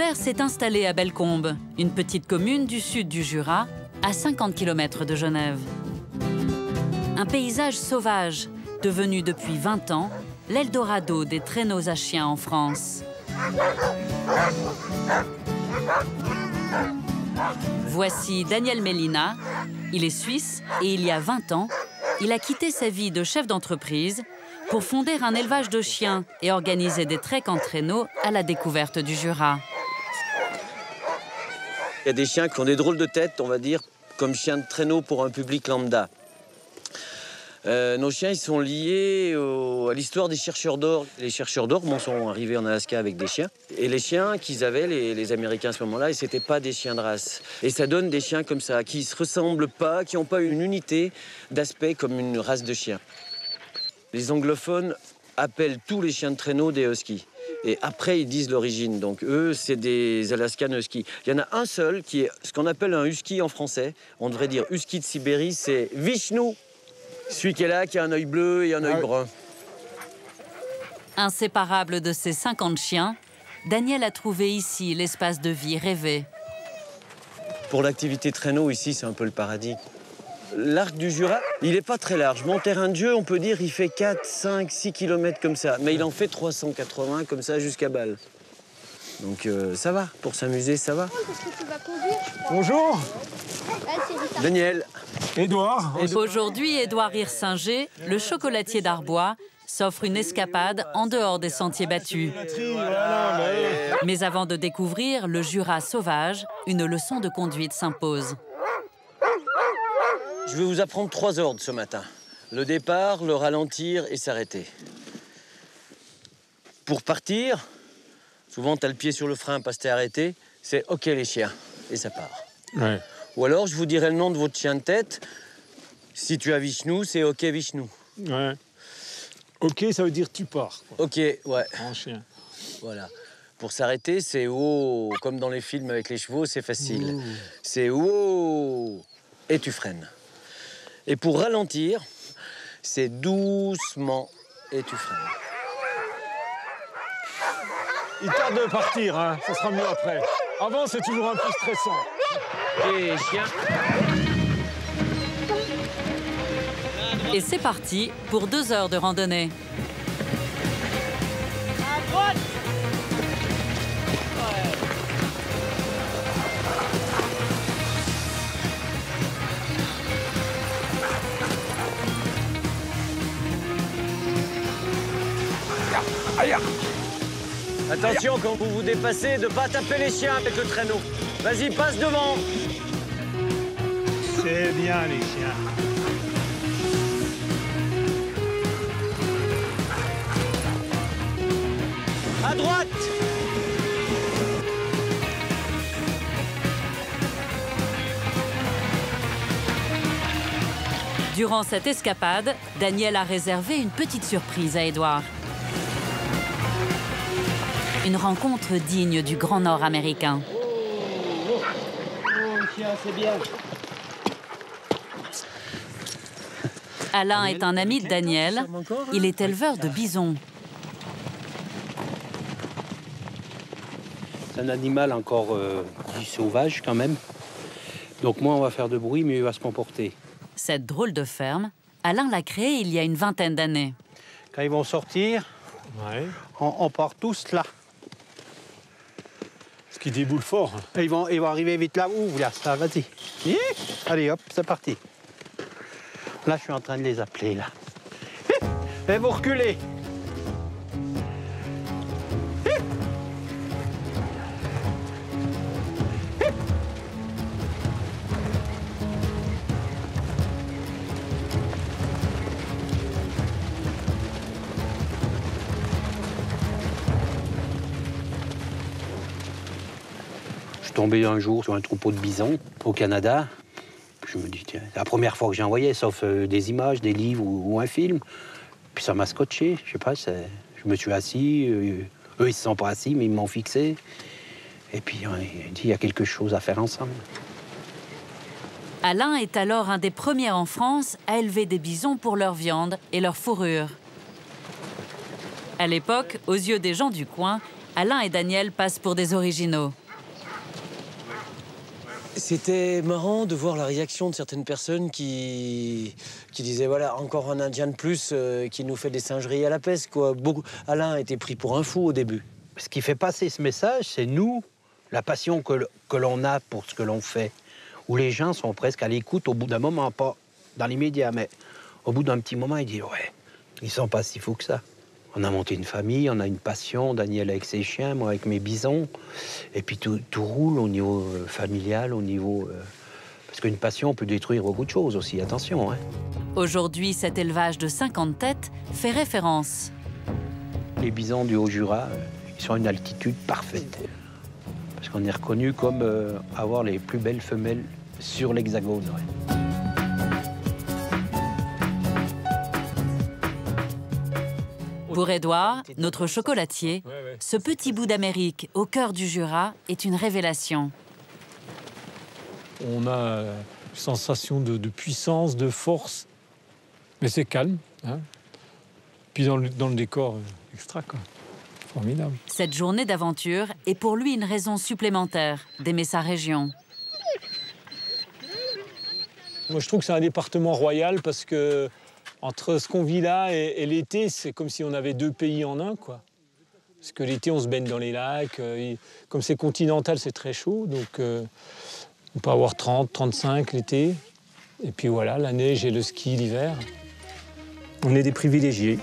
l'hiver s'est installé à Bellecombe, une petite commune du sud du Jura, à 50 km de Genève. Un paysage sauvage, devenu depuis 20 ans l'Eldorado des traîneaux à chiens en France. Voici Daniel Mélina. Il est suisse et il y a 20 ans, il a quitté sa vie de chef d'entreprise pour fonder un élevage de chiens et organiser des treks en traîneau à la découverte du Jura. Il y a des chiens qui ont des drôles de tête, on va dire, comme chiens de traîneau pour un public lambda. Nos chiens, ils sont liés à l'histoire des chercheurs d'or. Les chercheurs d'or sont arrivés en Alaska avec des chiens. Et les chiens qu'ils avaient, les Américains à ce moment-là, et c'était pas des chiens de race. Et ça donne des chiens comme ça, qui se ressemblent pas, qui n'ont pas une unité d'aspect comme une race de chien. Les anglophones appellent tous les chiens de traîneau des huskies. Et après, ils disent l'origine. Donc eux, c'est des Alaskan Huskies. Il y en a un seul qui est ce qu'on appelle un husky en français. On devrait dire husky de Sibérie, c'est Vishnu. Celui qui est là, qui a un œil bleu et un œil brun. Inséparable de ses 50 chiens, Daniel a trouvé ici l'espace de vie rêvé. Pour l'activité traîneau, ici, c'est un peu le paradis. L'arc du Jura, il n'est pas très large. Mon terrain de jeu, on peut dire, il fait 4, 5, 6 km comme ça. Mais il en fait 380 comme ça jusqu'à Bâle. Donc ça va, pour s'amuser, ça va. Bonjour. Daniel. Édouard. Aujourd'hui, Édouard Hirsinger, le chocolatier d'Arbois, s'offre une escapade en dehors des sentiers battus. Mais avant de découvrir le Jura sauvage, une leçon de conduite s'impose. Je vais vous apprendre 3 ordres ce matin. Le départ, le ralentir et s'arrêter. Pour partir, souvent tu as le pied sur le frein parce que t'es arrêté, c'est OK les chiens, et ça part. Ouais. Ou alors, je vous dirai le nom de votre chien de tête. Si tu as Vishnu, c'est OK Vishnu. Ouais. OK, ça veut dire tu pars, quoi. OK, ouais. En chien. Voilà. Pour s'arrêter, c'est oh, comme dans les films avec les chevaux, c'est facile. C'est oh, et tu freines. Et pour ralentir, c'est doucement et tu freines. Il tarde de partir, hein. Ça sera mieux après. Avant, c'est toujours un peu stressant. Et chien. Et c'est parti pour 2 heures de randonnée. À droite. Aïe. Attention quand vous vous dépassez de ne pas taper les chiens avec le traîneau. Vas-y, passe devant. C'est bien, les chiens. À droite. Durant cette escapade, Daniel a réservé une petite surprise à Édouard. Une rencontre digne du Grand Nord américain. Chien, c'est bien. Alain est un ami de Daniel. Il est éleveur de bisons. C'est un animal encore dit sauvage quand même. Donc moins on va faire de bruit, mieux il va se comporter. Cette drôle de ferme, Alain l'a créée il y a une vingtaine d'années. Quand ils vont sortir, Ouais. on part tous là. Ce qui déboule fort. Et ils vont arriver vite là. Ouh, là, ça, vas-y. Hi. Allez, hop, c'est parti. Là, je suis en train de les appeler, là. Hi. Et vous reculez. Hi. Hi. Je suis tombé un jour sur un troupeau de bisons au Canada. Je me dis, tiens, c'est la première fois que j'ai envoyé, sauf des images, des livres ou un film. Puis ça m'a scotché, je sais pas, je me suis assis, eux ils se sont pas assis, mais ils m'ont fixé. Et puis on a dit, il y a quelque chose à faire ensemble. Alain est alors un des premiers en France à élever des bisons pour leur viande et leur fourrure. À l'époque, aux yeux des gens du coin, Alain et Daniel passent pour des originaux. C'était marrant de voir la réaction de certaines personnes qui disaient voilà, encore un Indien de plus qui nous fait des singeries à la peste, quoi. Alain a été pris pour un fou au début. Ce qui fait passer ce message, c'est nous, la passion que l'on a pour ce que l'on fait, où les gens sont presque à l'écoute au bout d'un moment, pas dans l'immédiat, mais au bout d'un petit moment, ils disent ouais, ils sont pas si fous que ça. On a monté une famille, on a une passion, Daniel avec ses chiens, moi avec mes bisons. Et puis tout roule au niveau familial, au niveau... parce qu'une passion peut détruire beaucoup de choses aussi, attention. Hein. Aujourd'hui, cet élevage de 50 têtes fait référence. Les bisons du Haut-Jura, ils sont à une altitude parfaite. Parce qu'on est reconnu comme avoir les plus belles femelles sur l'Hexagone. Ouais. Pour Édouard, notre chocolatier, ce petit bout d'Amérique au cœur du Jura est une révélation. On a une sensation de puissance, de force, mais c'est calme. Hein. Puis dans le décor, extra, quoi. Formidable. Cette journée d'aventure est pour lui une raison supplémentaire d'aimer sa région. Moi, je trouve que c'est un département royal parce que entre ce qu'on vit là et l'été, c'est comme si on avait deux pays en un, quoi. Parce que l'été, on se baigne dans les lacs. Comme c'est continental, c'est très chaud. Donc, on peut avoir 30, 35 l'été. Et puis voilà, la neige et le ski l'hiver. On est des privilégiés.